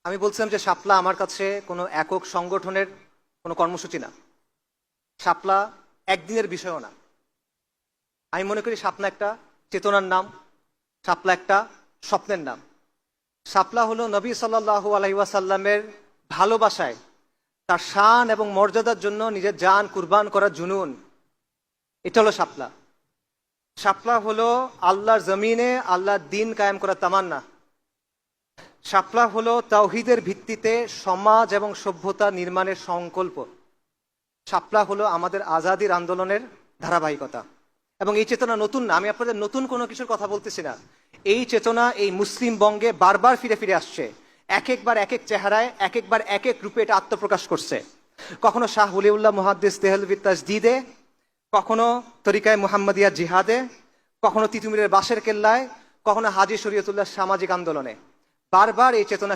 আমি বলছিলাম যে শাপলা আমার কাছে কোনো একক সংগঠনের কোনো কর্মসূচি না। শাপলা একদিনের বিষয়ও না। আমি মনে করি শাপলা একটা চেতনার নাম, শাপলা একটা স্বপ্নের নাম। শাপলা হলো নবী সাল্লাল্লাহু আলাইহি ওয়াসাল্লামের ভালোবাসায়, তার শান এবং মর্যাদার জন্য নিজের জান কুরবান করার জুনুন। এটা হলো শাপলা। শাপলা হলো আল্লাহর জমিনে আল্লাহর দিন কায়েম করার তামান্না। শাপলা হলো তাওহীদের ভিত্তিতে সমাজ এবং সভ্যতা নির্মাণের সংকল্প। শাপলা হলো আমাদের আজাদির আন্দোলনের ধারাবাহিকতা। এবং এই চেতনা নতুন না, আমি আপনাদের নতুন কোনো কিছুর কথা বলতেছি না। এই চেতনা এই মুসলিম বঙ্গে বারবার ফিরে ফিরে আসছে। এক একবার এক এক চেহারায়, এক একবার এক এক রূপে এটা আত্মপ্রকাশ করছে। কখনো শাহ ওলিউল্লাহ মুহাদ্দিস দেহলভী তাজদীদে, কখনো তরিকায় মুহাম্মাদিয়া জিহাদে, কখনো তিতুমিরের বাঁশের কেল্লায়, কখনো হাজী শরীয়তুল্লাহ সামাজিক আন্দোলনে। বারবার এই চেতনা